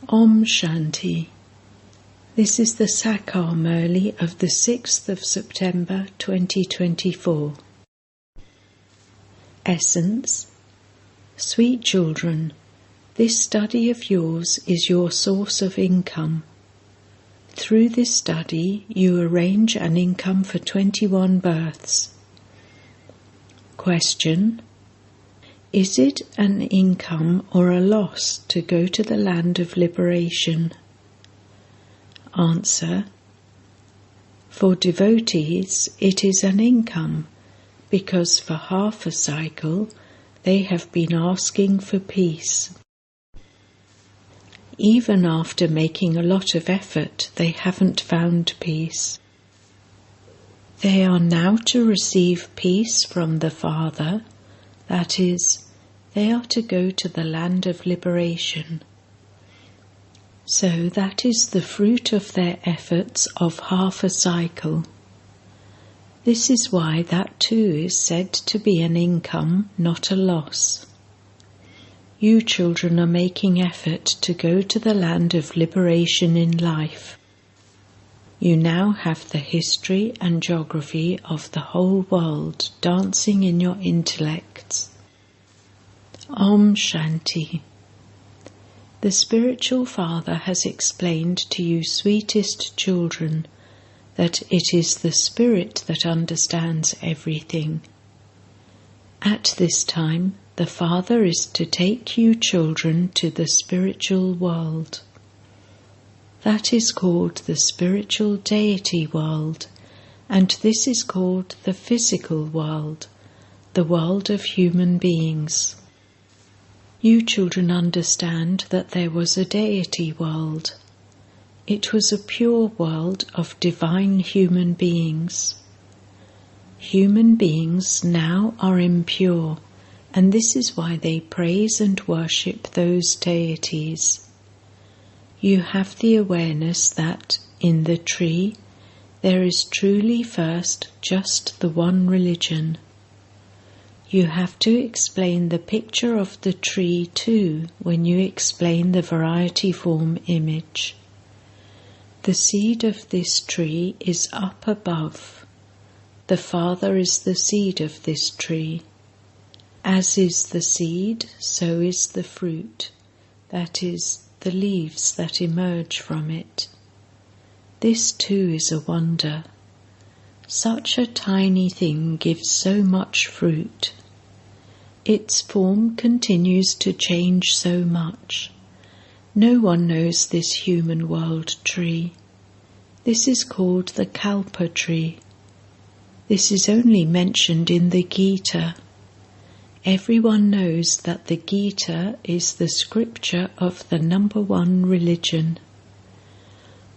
Om Shanti. This is the Sakar Murli of the 6th of September 2024. Essence. Sweet children, this study of yours is your source of income. Through this study you arrange an income for 21 births. Question. Is it an income or a loss to go to the land of liberation? Answer. For devotees it is an income, because for half a cycle they have been asking for peace. Even after making a lot of effort, they haven't found peace. They are now to receive peace from the Father, that is, they are to go to the land of liberation. So that is the fruit of their efforts of half a cycle. This is why that too is said to be an income, not a loss. You children are making effort to go to the land of liberation in life. You now have the history and geography of the whole world dancing in your intellects. Om Shanti. The Spiritual Father has explained to you, sweetest children, that it is the Spirit that understands everything. At this time, the Father is to take you children to the spiritual world. That is called the spiritual deity world, and this is called the physical world, the world of human beings. You children understand that there was a deity world. It was a pure world of divine human beings. Human beings now are impure, and this is why they praise and worship those deities. You have the awareness that, in the tree, there is truly first just the one religion. You have to explain the picture of the tree too when you explain the variety form image. The seed of this tree is up above. The Father is the seed of this tree. As is the seed, so is the fruit, that is, the leaves that emerge from it. This too is a wonder. Such a tiny thing gives so much fruit. Its form continues to change so much. No one knows this human world tree. This is called the Kalpa tree. This is only mentioned in the Gita. Everyone knows that the Gita is the scripture of the number one religion.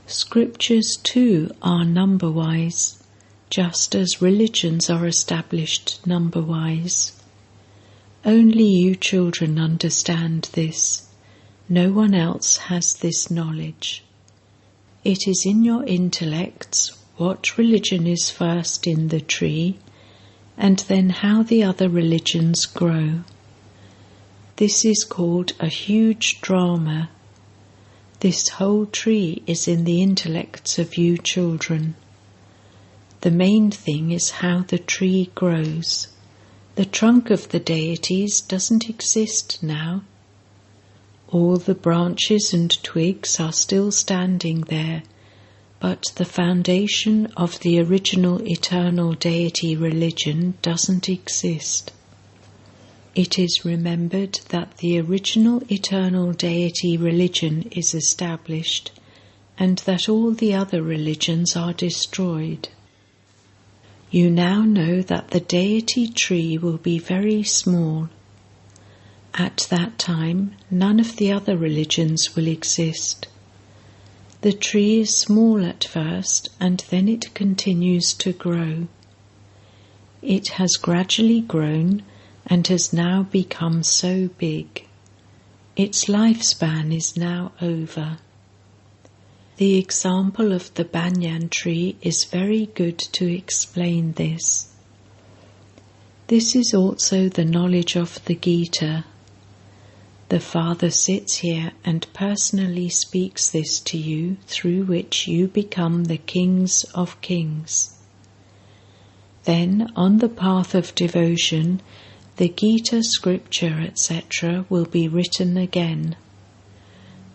Scriptures too are number-wise, just as religions are established number-wise. Only you children understand this. No one else has this knowledge. It is in your intellects what religion is first in the tree, and then how the other religions grow. This is called a huge drama. This whole tree is in the intellects of you children. The main thing is how the tree grows. The trunk of the deities doesn't exist now. All the branches and twigs are still standing there, but the foundation of the original eternal deity religion doesn't exist. It is remembered that the original eternal deity religion is established, and that all the other religions are destroyed. You now know that the deity tree will be very small. At that time, none of the other religions will exist. The tree is small at first, and then it continues to grow. It has gradually grown and has now become so big. Its lifespan is now over. The example of the banyan tree is very good to explain this. This is also the knowledge of the Gita. The Father sits here and personally speaks this to you, through which you become the kings of kings. Then, on the path of devotion, the Gita, scripture, etc. will be written again.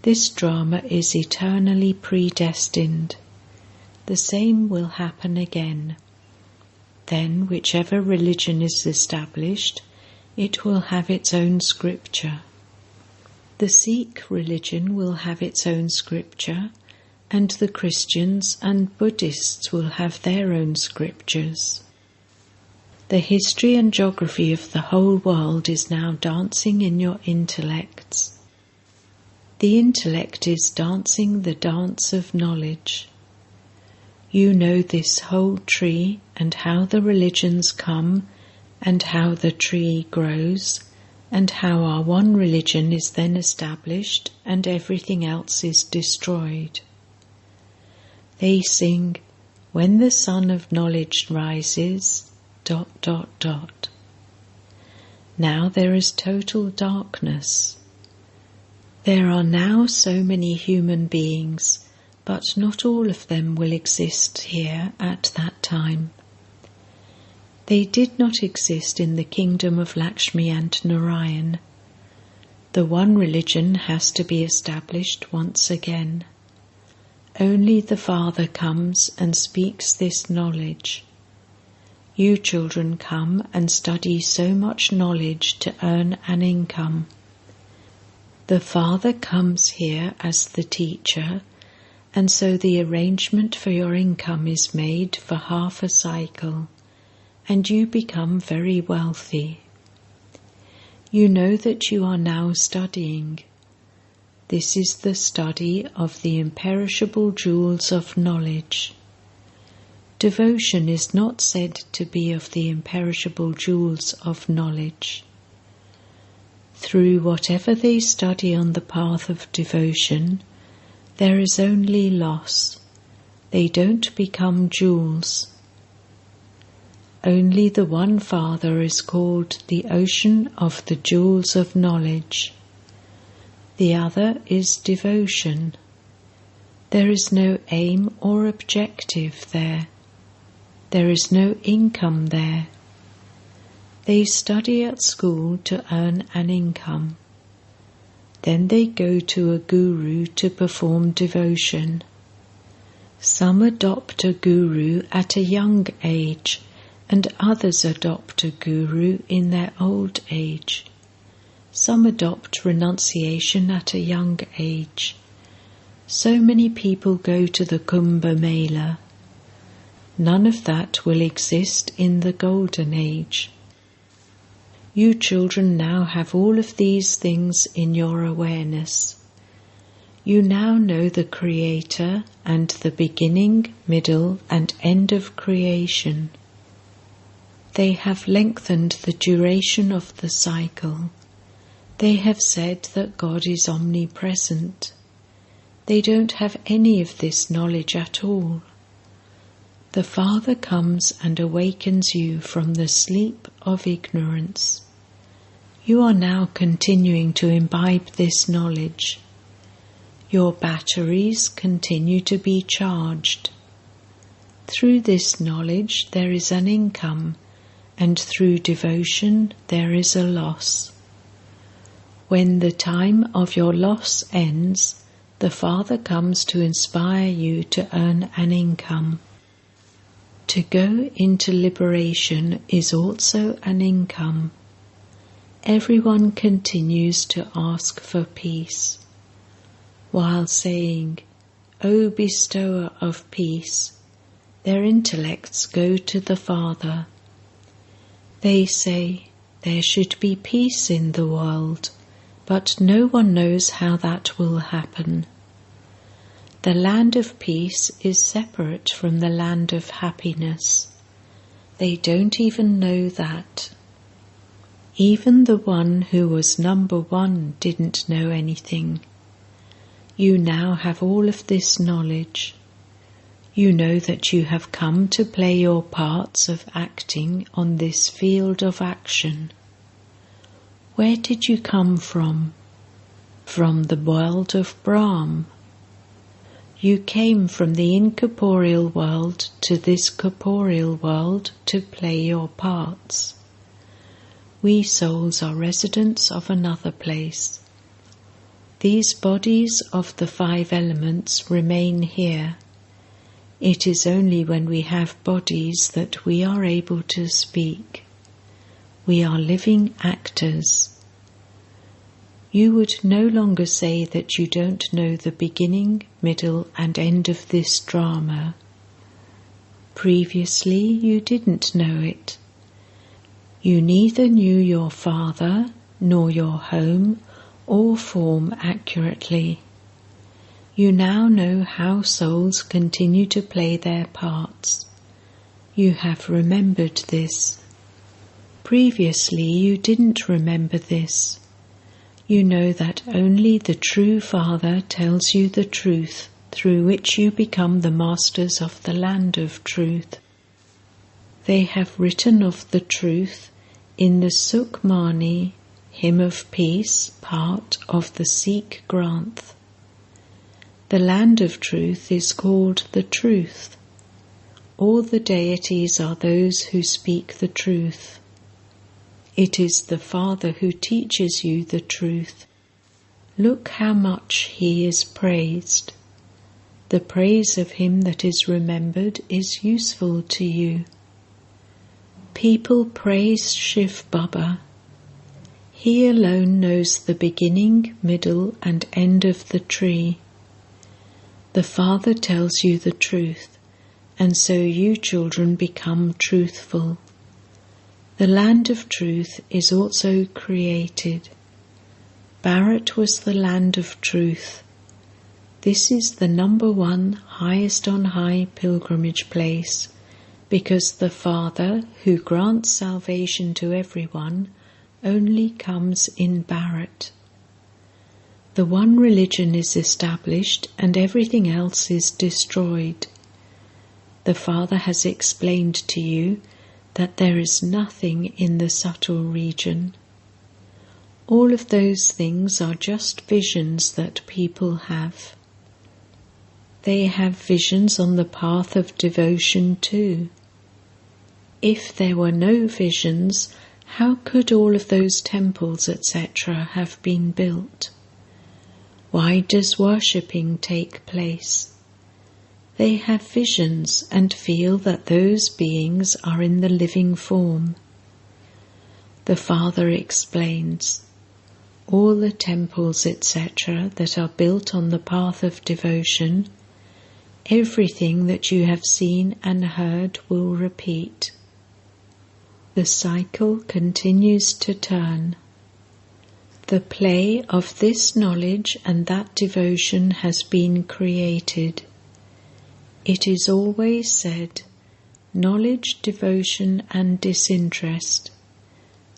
This drama is eternally predestined. The same will happen again. Then, whichever religion is established, it will have its own scripture. The Sikh religion will have its own scripture, and the Christians and Buddhists will have their own scriptures. The history and geography of the whole world is now dancing in your intellects. The intellect is dancing the dance of knowledge. You know this whole tree and how the religions come and how the tree grows and how our one religion is then established and everything else is destroyed. They sing, "When the sun of knowledge rises, ... Now there is total darkness. There are now so many human beings, but not all of them will exist here at that time. They did not exist in the kingdom of Lakshmi and Narayan. The one religion has to be established once again. Only the Father comes and speaks this knowledge. You children come and study so much knowledge to earn an income. The Father comes here as the teacher, and so the arrangement for your income is made for half a cycle, and you become very wealthy. You know that you are now studying. This is the study of the imperishable jewels of knowledge. Devotion is not said to be of the imperishable jewels of knowledge. Through whatever they study on the path of devotion, there is only loss. They don't become jewels. Only the one Father is called the ocean of the jewels of knowledge. The other is devotion. There is no aim or objective there. There is no income there. They study at school to earn an income. Then they go to a guru to perform devotion. Some adopt a guru at a young age, and others adopt a guru in their old age. Some adopt renunciation at a young age. So many people go to the Kumbh Mela. None of that will exist in the Golden Age. You children now have all of these things in your awareness. You now know the Creator and the beginning, middle, and end of creation. They have lengthened the duration of the cycle. They have said that God is omnipresent. They don't have any of this knowledge at all. The Father comes and awakens you from the sleep of ignorance. You are now continuing to imbibe this knowledge. Your batteries continue to be charged. Through this knowledge there is an income, and through devotion there is a loss. When the time of your loss ends, the Father comes to inspire you to earn an income. To go into liberation is also an income. Everyone continues to ask for peace, while saying, "O bestower of peace," their intellects go to the Father. They say, "There should be peace in the world," but no one knows how that will happen. The land of peace is separate from the land of happiness. They don't even know that. Even the one who was number one didn't know anything. You now have all of this knowledge. You know that you have come to play your parts of acting on this field of action. Where did you come from? from the world of Brahma. You came from the incorporeal world to this corporeal world to play your parts. We souls are residents of another place. These bodies of the 5 elements remain here. It is only when we have bodies that we are able to speak. We are living actors. You would no longer say that you don't know the beginning, middle, and end of this drama. Previously, you didn't know it. You neither knew your father, nor your home, or form accurately. You now know how souls continue to play their parts. You have remembered this. Previously, you didn't remember this. You know that only the true Father tells you the truth, through which you become the masters of the land of truth. They have written of the truth in the Sukhmani, Hymn of Peace, part of the Sikh Granth. The land of truth is called the truth. All the deities are those who speak the truth. It is the Father who teaches you the truth. Look how much He is praised. The praise of Him that is remembered is useful to you. People praise Shiv Baba. He alone knows the beginning, middle, and end of the tree. The Father tells you the truth, and so you children become truthful. The land of truth is also created. Bharat was the land of truth. This is the number 1 highest on high pilgrimage place, because the Father, who grants salvation to everyone, only comes in Bharat. The one religion is established and everything else is destroyed. The Father has explained to you that there is nothing in the subtle region. All of those things are just visions that people have. They have visions on the path of devotion too. If there were no visions, how could all of those temples, etc., have been built? Why does worshipping take place? They have visions and feel that those beings are in the living form. The Father explains, all the temples, etc., that are built on the path of devotion, everything that you have seen and heard will repeat. The cycle continues to turn. The play of this knowledge and that devotion has been created. It is always said, knowledge, devotion, and disinterest.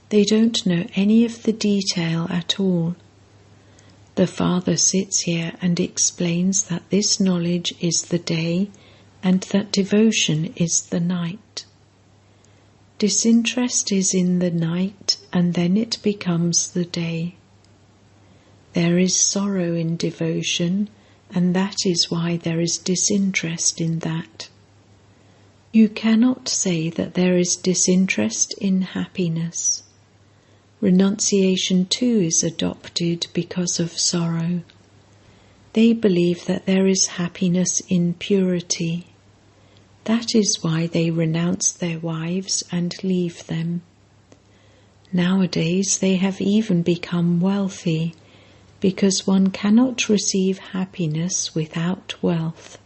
They don't know any of the detail at all. The Father sits here and explains that this knowledge is the day and that devotion is the night. Disinterest is in the night and then it becomes the day. There is sorrow in devotion, and that is why there is disinterest in that. You cannot say that there is disinterest in happiness. Renunciation too is adopted because of sorrow. They believe that there is happiness in purity. That is why they renounce their wives and leave them. Nowadays they have even become wealthy, because one cannot receive happiness without wealth.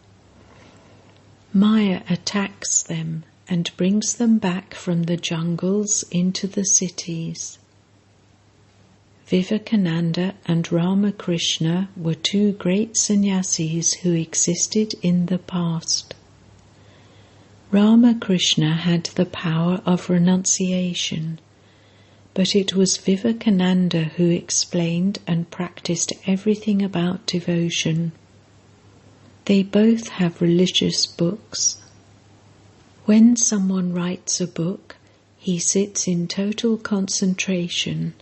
Maya attacks them and brings them back from the jungles into the cities. Vivekananda and Ramakrishna were 2 great sannyasis who existed in the past. Ramakrishna had the power of renunciation, but it was Vivekananda who explained and practiced everything about devotion. They both have religious books. When someone writes a book, he sits in total concentration.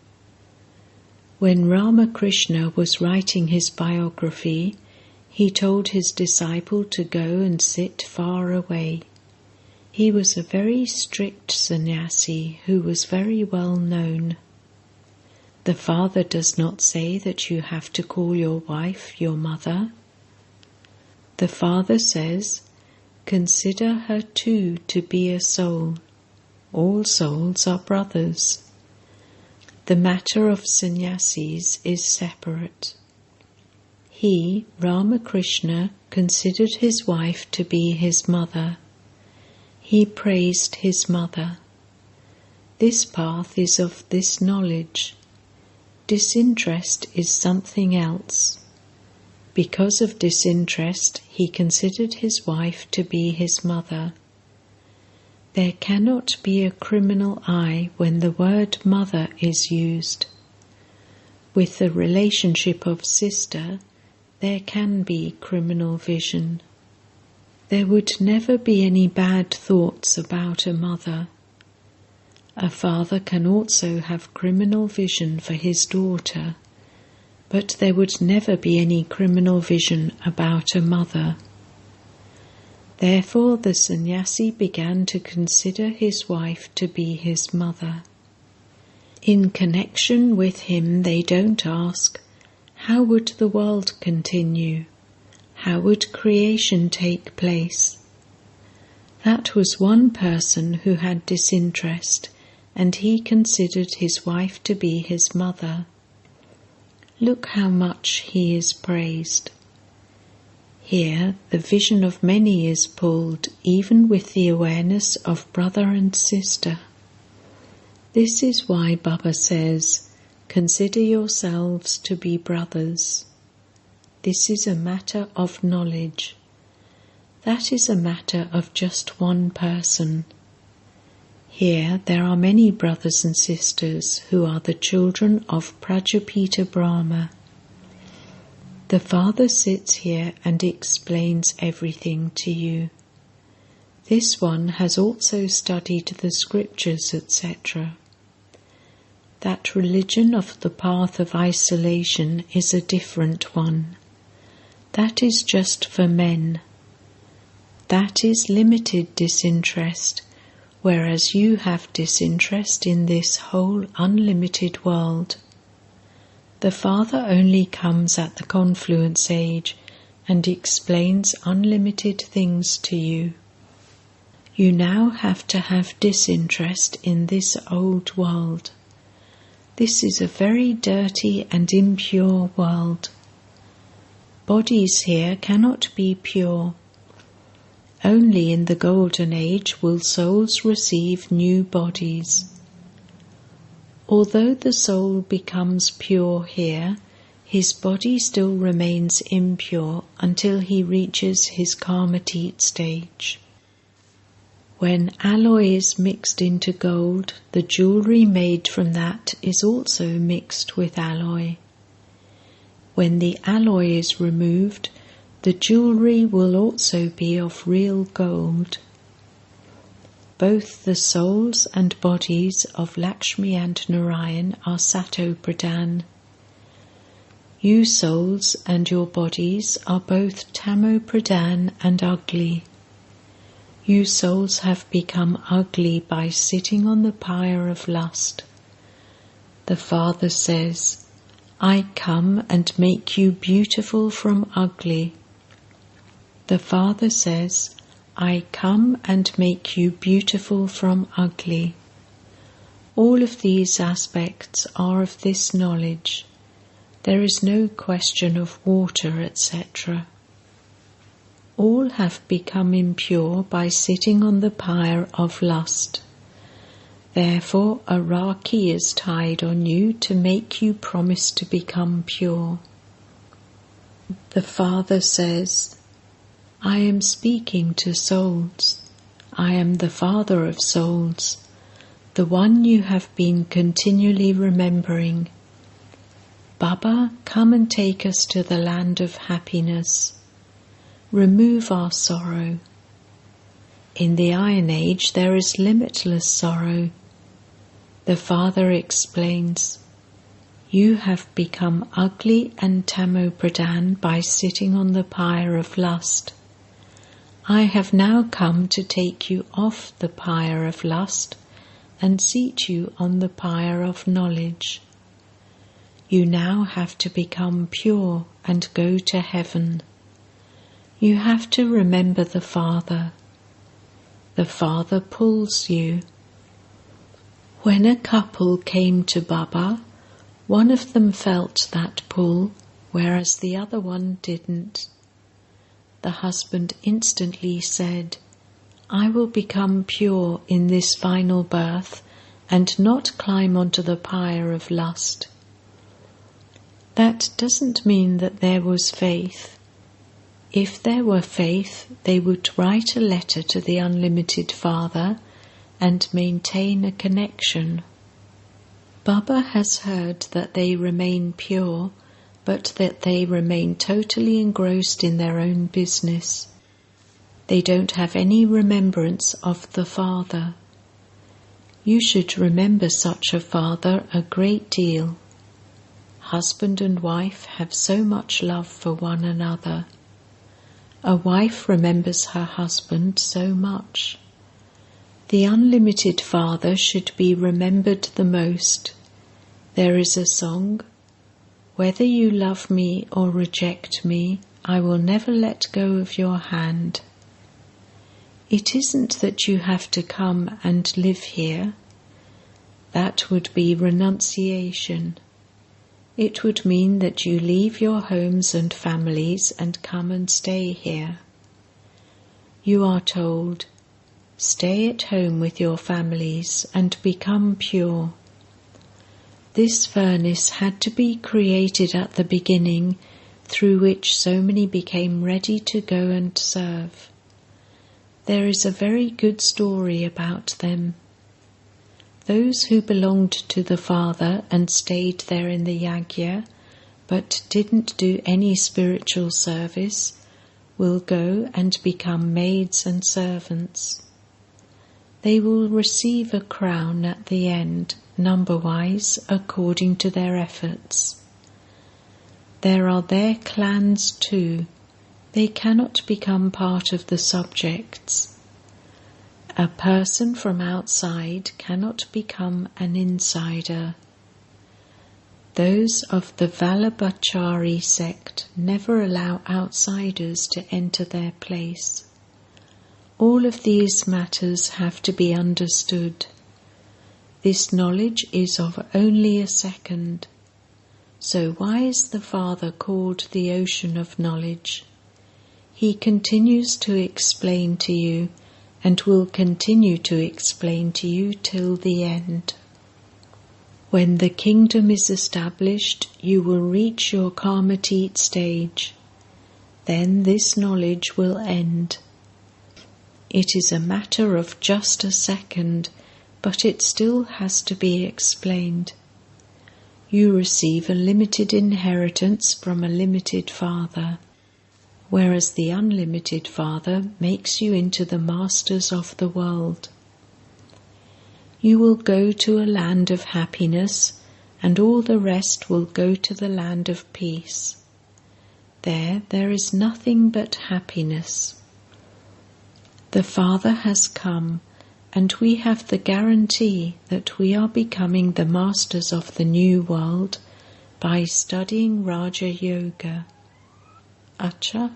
When Ramakrishna was writing his biography, he told his disciple to go and sit far away. He was a very strict sannyasi who was very well known. The father does not say that you have to call your wife your mother. The father says, consider her too to be a soul. All souls are brothers. The matter of sannyasis is separate. He, Ramakrishna, considered his wife to be his mother. He praised his mother. This path is of this knowledge. Disinterest is something else. Because of disinterest, he considered his wife to be his mother. There cannot be a criminal eye when the word mother is used. With the relationship of sister, there can be criminal vision. There would never be any bad thoughts about a mother. A father can also have criminal vision for his daughter, but there would never be any criminal vision about a mother. Therefore the sannyasi began to consider his wife to be his mother. In connection with him they don't ask, how would the world continue? How would creation take place? That was one person who had disinterest, and he considered his wife to be his mother. Look how much he is praised. Here the vision of many is pulled, even with the awareness of brother and sister. This is why Baba says, consider yourselves to be brothers. This is a matter of knowledge. That is a matter of just one person. Here there are many brothers and sisters who are the children of Prajapita Brahma. The father sits here and explains everything to you. This one has also studied the scriptures, etc. That religion of the path of isolation is a different one. That is just for men. That is limited disinterest, whereas you have disinterest in this whole unlimited world. The Father only comes at the confluence age and explains unlimited things to you. You now have to have disinterest in this old world. This is a very dirty and impure world. Bodies here cannot be pure. Only in the golden age will souls receive new bodies. Although the soul becomes pure here, his body still remains impure until he reaches his karmatit stage. When alloy is mixed into gold, the jewellery made from that is also mixed with alloy. When the alloy is removed, the jewellery will also be of real gold. Both the souls and bodies of Lakshmi and Narayan are Sato Pradhan. You souls and your bodies are both Tamo Pradhan and ugly. You souls have become ugly by sitting on the pyre of lust. The Father says, I come and make you beautiful from ugly. The Father says, I come and make you beautiful from ugly. All of these aspects are of this knowledge. There is no question of water, etc. All have become impure by sitting on the pyre of lust. Therefore a rakhi is tied on you to make you promise to become pure. The Father says, I am speaking to souls. I am the Father of souls, the one you have been continually remembering. Baba, come and take us to the land of happiness. Remove our sorrow. In the Iron Age there is limitless sorrow. The Father explains, You have become ugly and tamo-pradhan by sitting on the pyre of lust. I have now come to take you off the pyre of lust and seat you on the pyre of knowledge. You now have to become pure and go to heaven. You have to remember the Father. The Father pulls you. When a couple came to Baba, one of them felt that pull, whereas the other one didn't. The husband instantly said, I will become pure in this final birth and not climb onto the pyre of lust. That doesn't mean that there was faith. If there were faith, they would write a letter to the Unlimited Father and maintain a connection. Baba has heard that they remain pure, but that they remain totally engrossed in their own business. They don't have any remembrance of the Father. You should remember such a Father a great deal. Husband and wife have so much love for one another. A wife remembers her husband so much. The Unlimited Father should be remembered the most. There is a song, whether you love me or reject me, I will never let go of your hand. It isn't that you have to come and live here. That would be renunciation. It would mean that you leave your homes and families and come and stay here. You are told, stay at home with your families and become pure. This furnace had to be created at the beginning, through which so many became ready to go and serve. There is a very good story about them. Those who belonged to the Father and stayed there in the yagya, but didn't do any spiritual service, will go and become maids and servants. They will receive a crown at the end, number-wise, according to their efforts. There are their clans too. They cannot become part of the subjects. A person from outside cannot become an insider. Those of the Vallabhachari sect never allow outsiders to enter their place. All of these matters have to be understood. This knowledge is of only a second. So why is the Father called the ocean of knowledge? He continues to explain to you and will continue to explain to you till the end. When the kingdom is established, you will reach your Karmatit stage. Then this knowledge will end. It is a matter of just a second, but it still has to be explained. You receive a limited inheritance from a limited Father, whereas the Unlimited Father makes you into the masters of the world. You will go to a land of happiness, and all the rest will go to the land of peace. There is nothing but happiness. The Father has come, and we have the guarantee that we are becoming the masters of the new world by studying Raja Yoga. Acha.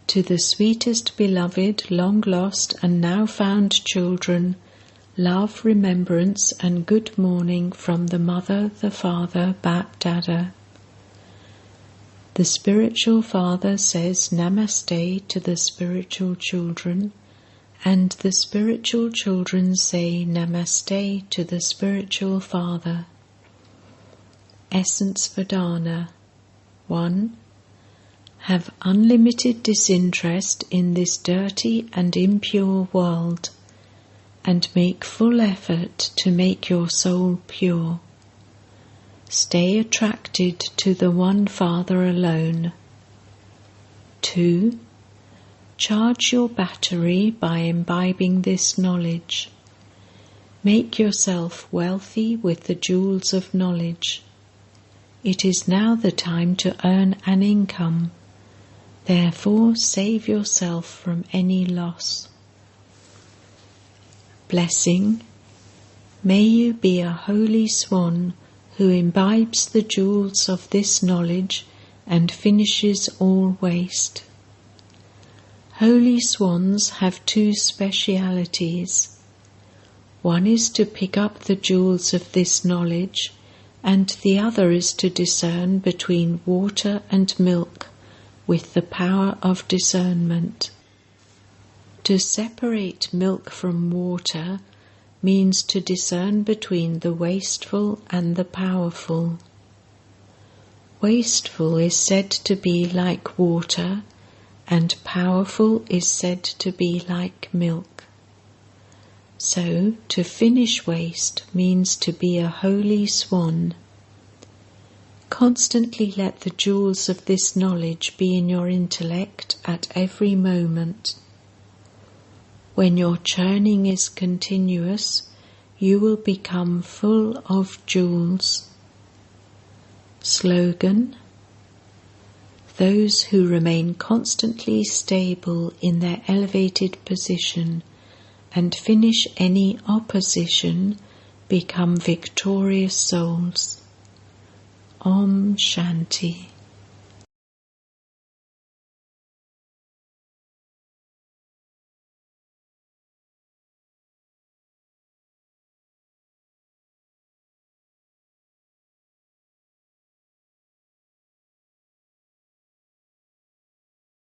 To the sweetest beloved, long lost and now found children, love, remembrance and good morning from the Mother, the Father, Bap Dada. The spiritual Father says Namaste to the spiritual children, and the spiritual children say Namaste to the spiritual Father. Essence Vedana. 1. Have unlimited disinterest in this dirty and impure world, and make full effort to make your soul pure. Stay attracted to the one Father alone. 2. Charge your battery by imbibing this knowledge. Make yourself wealthy with the jewels of knowledge. It is now the time to earn an income. Therefore, save yourself from any loss. Blessing. May you be a holy swan who imbibes the jewels of this knowledge and finishes all waste. Holy swans have two specialities. One is to pick up the jewels of this knowledge, and the other is to discern between water and milk with the power of discernment. To separate milk from water means to discern between the wasteful and the powerful. Wasteful is said to be like water, and powerful is said to be like milk. So, to finish waste means to be a holy swan. Constantly let the jewels of this knowledge be in your intellect at every moment. When your churning is continuous, you will become full of jewels. Slogan: those who remain constantly stable in their elevated position and finish any opposition become victorious souls. Om Shanti.